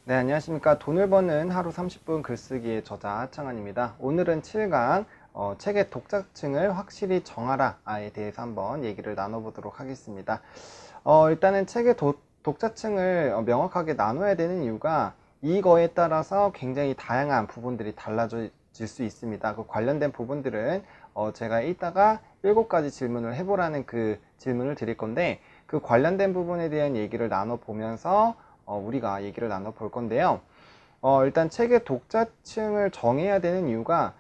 네, 안녕하십니까. 돈을 버는 하루 30분 글쓰기의 저자 하창환입니다. 오늘은 7강 책의 독자층을 확실히 정하라에 대해서 한번 얘기를 나눠보도록 하겠습니다. 일단은 책의 독자층을 명확하게 나눠야 되는 이유가 이거에 따라서 굉장히 다양한 부분들이 달라질 수 있습니다. 그 관련된 부분들은 제가 이따가 7가지 질문을 해보라는 그 질문을 드릴 건데, 그 관련된 부분에 대한 얘기를 나눠보면서 우리가 얘기를 나눠볼 건데요. 일단 책의 독자층을 정해야 되는 이유가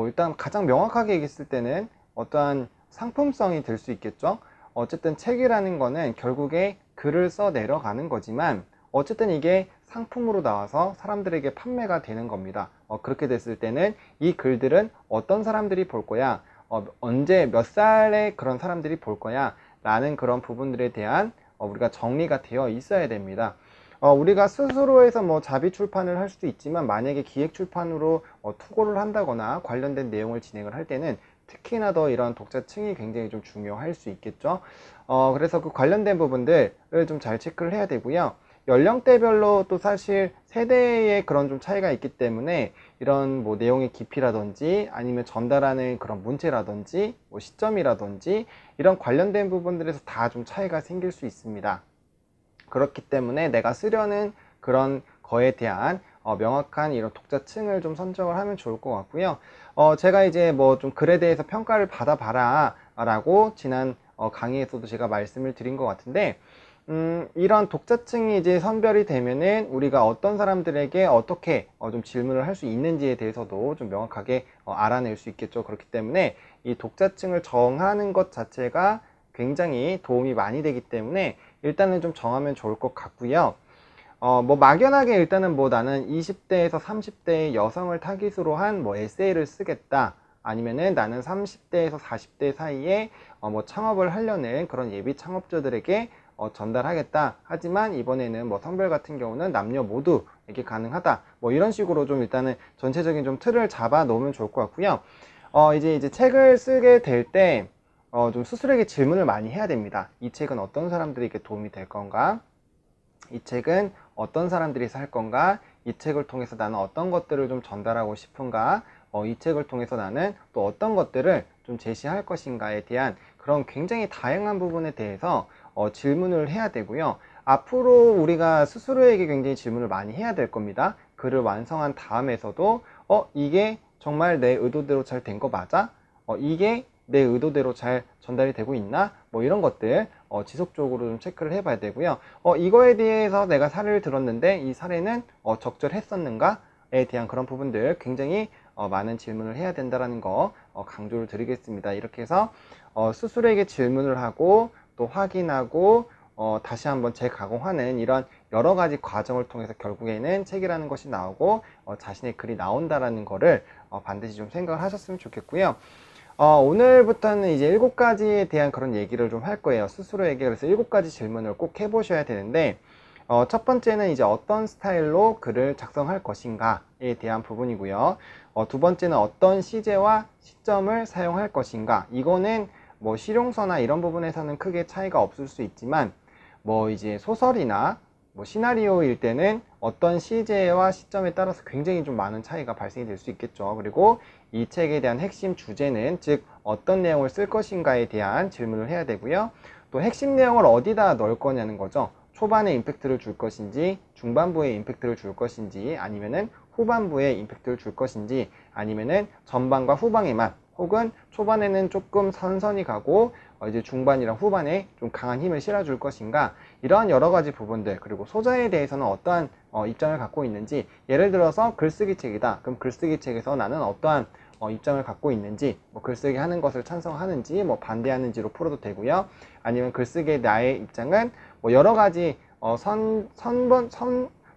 일단 가장 명확하게 얘기했을 때는 어떠한 상품성이 될 수 있겠죠. 어쨌든 책이라는 거는 결국에 글을 써 내려가는 거지만 어쨌든 이게 상품으로 나와서 사람들에게 판매가 되는 겁니다. 그렇게 됐을 때는 이 글들은 어떤 사람들이 볼 거야, 언제 몇 살에 그런 사람들이 볼 거야 라는 그런 부분들에 대한 우리가 정리가 되어 있어야 됩니다. 우리가 스스로 해서 자비 출판을 할 수도 있지만, 만약에 기획 출판으로 투고를 한다거나 관련된 내용을 진행을 할 때는 특히나 더 이런 독자층이 굉장히 좀 중요할 수 있겠죠. 그래서 그 관련된 부분들을 좀 잘 체크를 해야 되고요. 연령대별로 또 사실 세대의 그런 좀 차이가 있기 때문에 이런 내용의 깊이라든지 아니면 전달하는 그런 문체라든지 시점이라든지 이런 관련된 부분들에서 다 좀 차이가 생길 수 있습니다. 그렇기 때문에 내가 쓰려는 그런 거에 대한 명확한 이런 독자층을 좀 선정을 하면 좋을 것 같고요. 제가 이제 좀 글에 대해서 평가를 받아봐라 라고 지난 강의에서도 제가 말씀을 드린 것 같은데, 이런 독자층이 이제 선별이 되면은 우리가 어떤 사람들에게 어떻게 좀 질문을 할 수 있는지에 대해서도 좀 명확하게 알아낼 수 있겠죠. 그렇기 때문에 이 독자층을 정하는 것 자체가 굉장히 도움이 많이 되기 때문에 일단은 좀 정하면 좋을 것 같고요. 막연하게 일단은 나는 20대에서 30대의 여성을 타깃으로 한 에세이를 쓰겠다, 아니면은 나는 30대에서 40대 사이에 창업을 하려는 그런 예비 창업자들에게 전달하겠다. 하지만 이번에는 성별 같은 경우는 남녀 모두에게 가능하다. 이런 식으로 좀 일단은 전체적인 좀 틀을 잡아 놓으면 좋을 것 같고요. 이제 책을 쓰게 될 때 좀 스스로에게 질문을 많이 해야 됩니다. 이 책은 어떤 사람들에게 도움이 될 건가? 이 책은 어떤 사람들이 살 건가? 이 책을 통해서 나는 어떤 것들을 좀 전달하고 싶은가? 이 책을 통해서 나는 또 어떤 것들을 좀 제시할 것인가에 대한 그런 굉장히 다양한 부분에 대해서 질문을 해야 되고요. 앞으로 우리가 스스로에게 굉장히 질문을 많이 해야 될 겁니다. 글을 완성한 다음에서도 이게 정말 내 의도대로 잘 된 거 맞아? 이게 내 의도대로 잘 전달이 되고 있나? 이런 것들 지속적으로 좀 체크를 해봐야 되고요. 이거에 대해서 내가 사례를 들었는데 이 사례는 적절했었는가에 대한 그런 부분들 굉장히 많은 질문을 해야 된다는 거 강조를 드리겠습니다. 이렇게 해서 스스로에게 질문을 하고 또 확인하고 다시 한번 재가공하는 이런 여러 가지 과정을 통해서 결국에는 책이라는 것이 나오고 자신의 글이 나온다라는 거를 반드시 좀 생각을 하셨으면 좋겠고요. 오늘부터는 이제 7가지에 대한 그런 얘기를 좀 할 거예요. 스스로에게. 그래서 7가지 질문을 꼭 해보셔야 되는데, 첫 번째는 이제 어떤 스타일로 글을 작성할 것인가에 대한 부분이고요. 두 번째는 어떤 시제와 시점을 사용할 것인가. 이거는 실용서나 이런 부분에서는 크게 차이가 없을 수 있지만, 이제 소설이나 시나리오일 때는 어떤 시제와 시점에 따라서 굉장히 좀 많은 차이가 발생이 될 수 있겠죠. 그리고 이 책에 대한 핵심 주제는, 즉 어떤 내용을 쓸 것인가에 대한 질문을 해야 되고요. 또 핵심 내용을 어디다 넣을 거냐는 거죠. 초반에 임팩트를 줄 것인지, 중반부에 임팩트를 줄 것인지, 아니면은 후반부에 임팩트를 줄 것인지, 아니면은 전반과 후반에만, 혹은 초반에는 조금 선선히 가고 이제 중반이랑 후반에 좀 강한 힘을 실어줄 것인가, 이러한 여러 가지 부분들, 그리고 소재에 대해서는 어떠한 입장을 갖고 있는지, 예를 들어서 글쓰기 책이다. 그럼 글쓰기 책에서 나는 어떠한 입장을 갖고 있는지, 글쓰기 하는 것을 찬성하는지 반대하는지로 풀어도 되고요. 아니면 글쓰기의 나의 입장은 여러 가지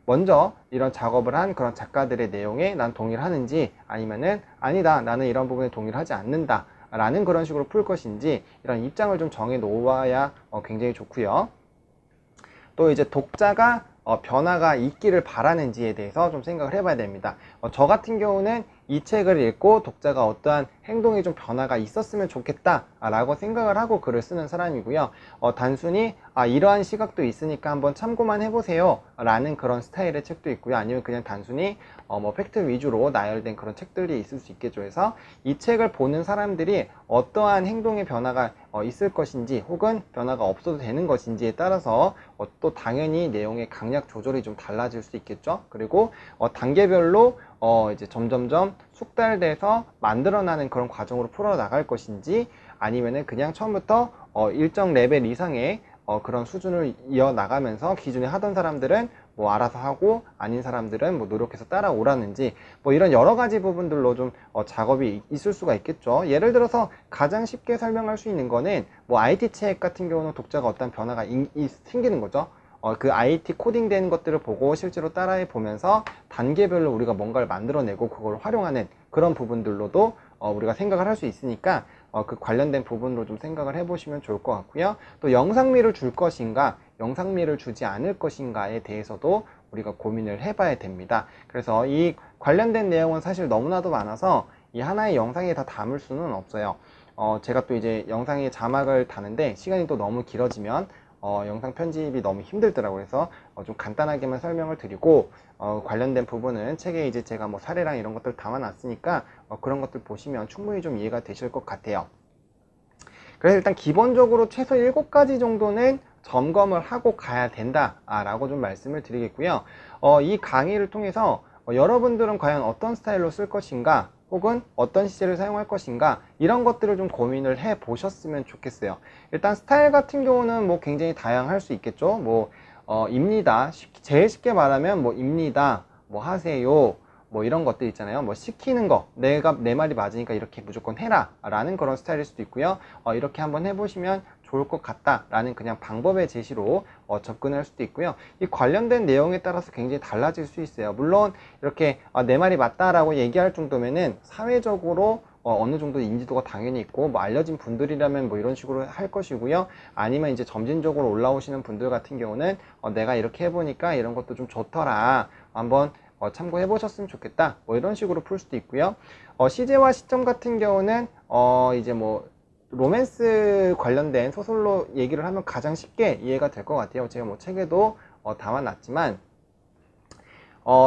먼저 이런 작업을 한 그런 작가들의 내용에 난 동의를 하는지, 아니면은 아니다, 나는 이런 부분에 동의를 하지 않는다 라는 그런 식으로 풀 것인지, 이런 입장을 좀 정해 놓아야 굉장히 좋고요. 또 이제 독자가 변화가 있기를 바라는지에 대해서 좀 생각을 해봐야 됩니다. 저 같은 경우는 이 책을 읽고 독자가 어떠한 행동에 좀 변화가 있었으면 좋겠다 라고 생각을 하고 글을 쓰는 사람이고요. 단순히 이러한 시각도 있으니까 한번 참고만 해보세요 라는 그런 스타일의 책도 있고요. 아니면 그냥 단순히 뭐 팩트 위주로 나열된 그런 책들이 있을 수 있겠죠. 그래서 이 책을 보는 사람들이 어떠한 행동의 변화가 있을 것인지 혹은 변화가 없어도 되는 것인지에 따라서 또 당연히 내용의 강약 조절이 좀 달라질 수 있겠죠. 그리고 단계별로 이제 점점점 숙달돼서 만들어나는 그런 과정으로 풀어나갈 것인지, 아니면은 그냥 처음부터 일정 레벨 이상의 그런 수준을 이어나가면서 기존에 하던 사람들은 뭐 알아서 하고 아닌 사람들은 뭐 노력해서 따라오라는지, 뭐 이런 여러 가지 부분들로 좀 작업이 있을 수가 있겠죠. 예를 들어서 가장 쉽게 설명할 수 있는 거는 뭐 IT 책 같은 경우는 독자가 어떤 변화가 생기는 거죠. 그 IT 코딩 되는 것들을 보고 실제로 따라해 보면서 단계별로 우리가 뭔가를 만들어내고 그걸 활용하는 그런 부분들로도 우리가 생각을 할 수 있으니까 그 관련된 부분으로 좀 생각을 해보시면 좋을 것 같고요. 또 영상미를 줄 것인가, 영상미를 주지 않을 것인가에 대해서도 우리가 고민을 해봐야 됩니다. 그래서 이 관련된 내용은 사실 너무나도 많아서 이 하나의 영상에 다 담을 수는 없어요. 제가 또 이제 영상에 자막을 다는데 시간이 또 너무 길어지면 영상 편집이 너무 힘들더라고요. 그래서 좀 간단하게만 설명을 드리고 관련된 부분은 책에 이제 제가 뭐 사례랑 이런 것들 담아놨으니까 그런 것들 보시면 충분히 좀 이해가 되실 것 같아요. 그래서 일단 기본적으로 최소 7가지 정도는 점검을 하고 가야 된다 라고 좀 말씀을 드리겠고요. 이 강의를 통해서 여러분들은 과연 어떤 스타일로 쓸 것인가, 혹은 어떤 시제를 사용할 것인가, 이런 것들을 좀 고민을 해 보셨으면 좋겠어요. 일단 스타일 같은 경우는 뭐 굉장히 다양할 수 있겠죠. 뭐 입니다. 제일 쉽게 말하면 뭐 입니다, 뭐 하세요, 뭐 이런 것들 있잖아요. 뭐 시키는 거, 내 말이 맞으니까 이렇게 무조건 해라 라는 그런 스타일일 수도 있고요. 이렇게 한번 해보시면 좋을 것 같다 라는 그냥 방법의 제시로 접근할 수도 있고요. 이 관련된 내용에 따라서 굉장히 달라질 수 있어요. 물론 이렇게 내 말이 맞다 라고 얘기할 정도면은 사회적으로 어느 정도 인지도가 당연히 있고 뭐 알려진 분들이라면 뭐 이런 식으로 할 것이고요. 아니면 이제 점진적으로 올라오시는 분들 같은 경우는 내가 이렇게 해보니까 이런 것도 좀 좋더라, 한번 참고해 보셨으면 좋겠다, 뭐 이런 식으로 풀 수도 있고요. 시제와 시점 같은 경우는 이제 뭐 로맨스 관련된 소설로 얘기를 하면 가장 쉽게 이해가 될 것 같아요. 제가 뭐 책에도 담아놨지만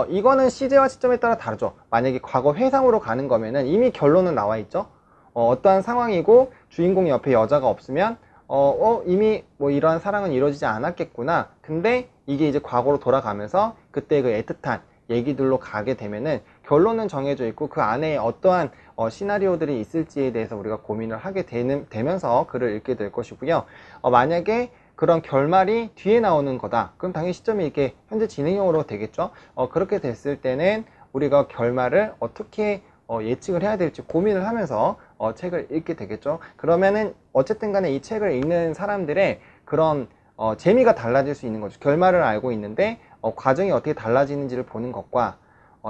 이거는 시제와 시점에 따라 다르죠. 만약에 과거 회상으로 가는 거면은 이미 결론은 나와 있죠. 어떠한 상황이고 주인공 옆에 여자가 없으면 이미 뭐 이러한 사랑은 이루어지지 않았겠구나. 근데 이게 이제 과거로 돌아가면서 그때 그 애틋한 얘기들로 가게 되면은 결론은 정해져 있고 그 안에 어떠한 시나리오들이 있을지에 대해서 우리가 고민을 하게 되면서 글을 읽게 될 것이고요. 만약에 그런 결말이 뒤에 나오는 거다, 그럼 당연히 시점이 이렇게 현재 진행형으로 되겠죠. 그렇게 됐을 때는 우리가 결말을 어떻게 예측을 해야 될지 고민을 하면서 책을 읽게 되겠죠. 그러면은 어쨌든 간에 이 책을 읽는 사람들의 그런 재미가 달라질 수 있는 거죠. 결말을 알고 있는데 과정이 어떻게 달라지는지를 보는 것과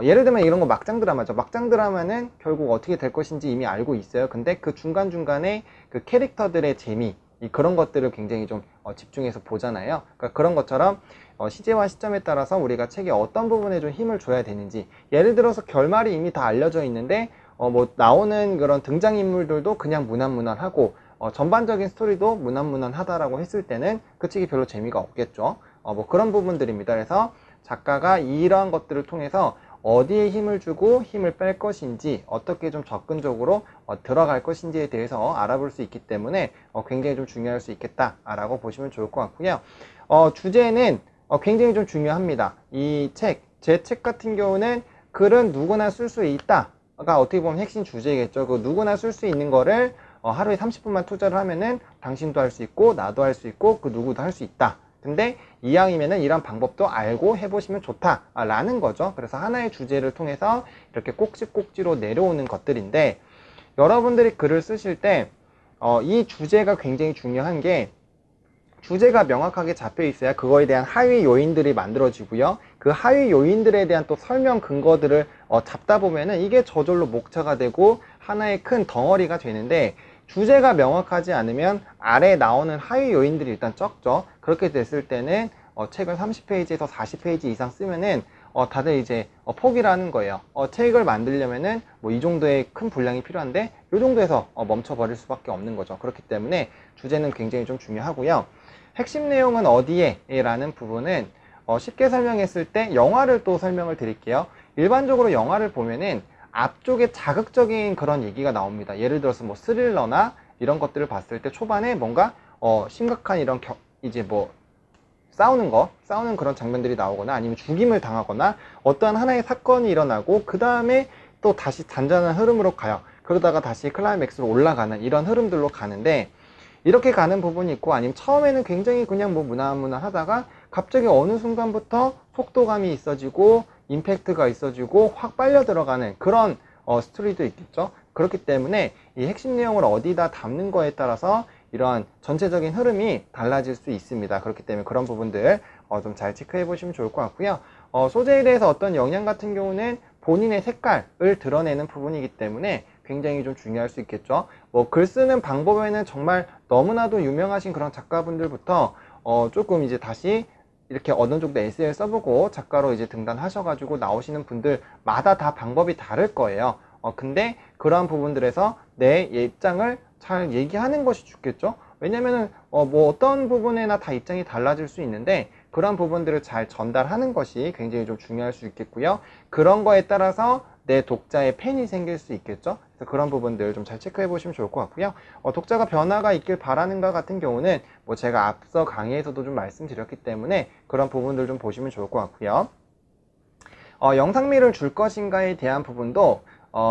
예를 들면 이런 거 막장 드라마죠. 막장 드라마는 결국 어떻게 될 것인지 이미 알고 있어요. 근데 그 중간중간에 그 캐릭터들의 재미, 그런 것들을 굉장히 좀 집중해서 보잖아요. 그러니까 그런 것처럼 시제와 시점에 따라서 우리가 책의 어떤 부분에 좀 힘을 줘야 되는지, 예를 들어서 결말이 이미 다 알려져 있는데 뭐 나오는 그런 등장인물들도 그냥 무난무난하고 전반적인 스토리도 무난무난하다라고 했을 때는 그 책이 별로 재미가 없겠죠. 뭐 그런 부분들입니다. 그래서 작가가 이러한 것들을 통해서 어디에 힘을 주고 힘을 뺄 것인지, 어떻게 좀 접근적으로 들어갈 것인지에 대해서 알아볼 수 있기 때문에 굉장히 좀 중요할 수 있겠다라고 보시면 좋을 것 같고요. 주제는 굉장히 좀 중요합니다. 이 책, 제 책 같은 경우는 글은 누구나 쓸 수 있다가 어떻게 보면 핵심 주제겠죠. 그 누구나 쓸 수 있는 거를 하루에 30분만 투자를 하면은 당신도 할 수 있고 나도 할 수 있고 그 누구도 할 수 있다. 근데 이왕이면은 이런 방법도 알고 해보시면 좋다라는 거죠. 그래서 하나의 주제를 통해서 이렇게 꼭지꼭지로 내려오는 것들인데, 여러분들이 글을 쓰실 때 이 주제가 굉장히 중요한 게, 주제가 명확하게 잡혀 있어야 그거에 대한 하위 요인들이 만들어지고요. 그 하위 요인들에 대한 또 설명 근거들을 잡다 보면은 이게 저절로 목차가 되고 하나의 큰 덩어리가 되는데, 주제가 명확하지 않으면 아래에 나오는 하위 요인들이 일단 적죠. 그렇게 됐을 때는 책을 30페이지에서 40페이지 이상 쓰면은 다들 이제 포기를 하는 거예요. 책을 만들려면은 뭐 이 정도의 큰 분량이 필요한데 이 정도에서 멈춰버릴 수밖에 없는 거죠. 그렇기 때문에 주제는 굉장히 좀 중요하고요. 핵심 내용은 어디에? 라는 부분은 쉽게 설명했을 때 영화를 또 설명을 드릴게요. 일반적으로 영화를 보면은 앞쪽에 자극적인 그런 얘기가 나옵니다. 예를 들어서 뭐 스릴러나 이런 것들을 봤을 때 초반에 뭔가 심각한 이런 이제 뭐 싸우는 그런 장면들이 나오거나 아니면 죽임을 당하거나 어떠한 하나의 사건이 일어나고 그 다음에 또 다시 잔잔한 흐름으로 가요. 그러다가 다시 클라이맥스로 올라가는 이런 흐름들로 가는데, 이렇게 가는 부분이 있고, 아니면 처음에는 굉장히 그냥 뭐 무난무난하다가 갑자기 어느 순간부터 속도감이 있어지고 임팩트가 있어지고 확 빨려 들어가는 그런 스토리도 있겠죠. 그렇기 때문에 이 핵심 내용을 어디다 담는 거에 따라서 이런 전체적인 흐름이 달라질 수 있습니다. 그렇기 때문에 그런 부분들 좀 잘 체크해 보시면 좋을 것 같고요. 소재에 대해서 어떤 영양 같은 경우는 본인의 색깔을 드러내는 부분이기 때문에 굉장히 좀 중요할 수 있겠죠. 뭐 글 쓰는 방법에는 정말 너무나도 유명하신 그런 작가분들부터 조금 이제 다시 이렇게 어느 정도 에세이를 써보고 작가로 이제 등단하셔가지고 나오시는 분들마다 다 방법이 다를 거예요. 근데 그러한 부분들에서 내 입장을 잘 얘기하는 것이 좋겠죠. 왜냐면은 뭐 어떤 부분에나 다 입장이 달라질 수 있는데 그런 부분들을 잘 전달하는 것이 굉장히 좀 중요할 수 있겠고요. 그런 거에 따라서 내 독자의 팬이 생길 수 있겠죠. 그래서 그런 부분들 좀 잘 체크해 보시면 좋을 것 같고요. 독자가 변화가 있길 바라는 것 같은 경우는 뭐 제가 앞서 강의에서도 좀 말씀드렸기 때문에 그런 부분들 좀 보시면 좋을 것 같고요. 영상미를 줄 것인가에 대한 부분도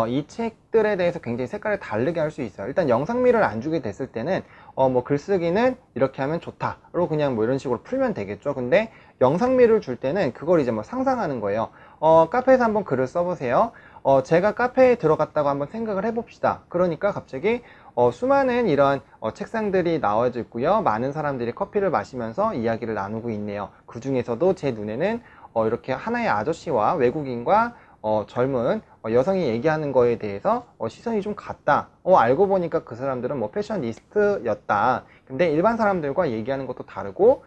이 책들에 대해서 굉장히 색깔을 다르게 할 수 있어요. 일단 영상미를 안 주게 됐을 때는 뭐 글쓰기는 이렇게 하면 좋다로 그냥 뭐 이런 식으로 풀면 되겠죠. 근데 영상미를 줄 때는 그걸 이제 뭐 상상하는 거예요. 카페에서 한번 글을 써보세요. 제가 카페에 들어갔다고 한번 생각을 해봅시다. 그러니까 갑자기 수많은 이런 책상들이 나와져 있고요. 많은 사람들이 커피를 마시면서 이야기를 나누고 있네요. 그 중에서도 제 눈에는 이렇게 하나의 아저씨와 외국인과 젊은 여성이 얘기하는 거에 대해서 시선이 좀 갔다. 알고 보니까 그 사람들은 뭐 패셔니스트였다. 근데 일반 사람들과 얘기하는 것도 다르고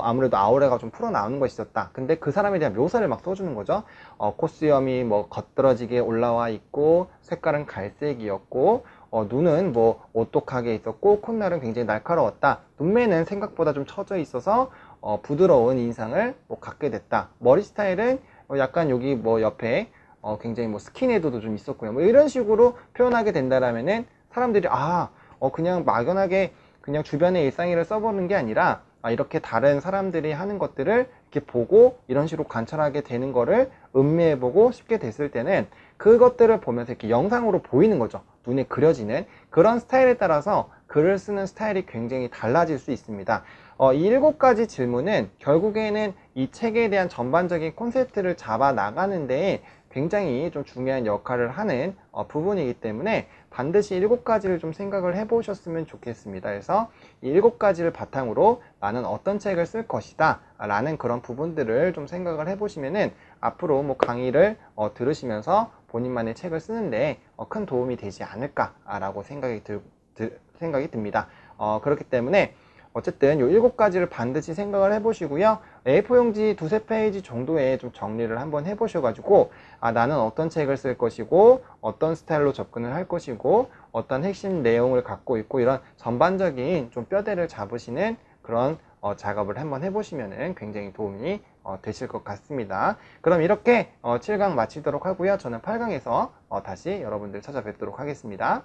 아무래도 아우라가 좀 풀어나오는 것이 있었다. 근데 그 사람에 대한 묘사를 막 써주는 거죠. 코수염이 뭐 겉들어지게 올라와 있고 색깔은 갈색이었고 눈은 뭐 오똑하게 있었고 콧날은 굉장히 날카로웠다. 눈매는 생각보다 좀 처져 있어서 부드러운 인상을 뭐 갖게 됐다. 머리 스타일은 약간 여기 뭐 옆에 굉장히 뭐 스킨헤드도 좀 있었고요. 뭐 이런 식으로 표현하게 된다라면은 사람들이 그냥 막연하게 그냥 주변의 일상일을 써보는 게 아니라 이렇게 다른 사람들이 하는 것들을 이렇게 보고 이런 식으로 관찰하게 되는 거를 음미해보고 쉽게 됐을 때는 그것들을 보면서 이렇게 영상으로 보이는 거죠. 눈에 그려지는 그런 스타일에 따라서 글을 쓰는 스타일이 굉장히 달라질 수 있습니다. 이 7가지 질문은 결국에는 이 책에 대한 전반적인 콘셉트를 잡아 나가는데 굉장히 좀 중요한 역할을 하는 부분이기 때문에 반드시 7가지를 좀 생각을 해 보셨으면 좋겠습니다. 그래서 이 7가지를 바탕으로 나는 어떤 책을 쓸 것이다 라는 그런 부분들을 좀 생각을 해 보시면은 앞으로 뭐 강의를 들으시면서 본인만의 책을 쓰는데 큰 도움이 되지 않을까 라고 생각이 듭니다. 그렇기 때문에 어쨌든 이 7가지를 반드시 생각을 해 보시고요. A4 용지 2-3페이지 정도에 좀 정리를 한번 해 보셔가지고 나는 어떤 책을 쓸 것이고 어떤 스타일로 접근을 할 것이고 어떤 핵심 내용을 갖고 있고 이런 전반적인 좀 뼈대를 잡으시는 그런 작업을 한번 해보시면 굉장히 도움이 되실 것 같습니다. 그럼 이렇게 7강 마치도록 하고요. 저는 8강에서 다시 여러분들 찾아뵙도록 하겠습니다.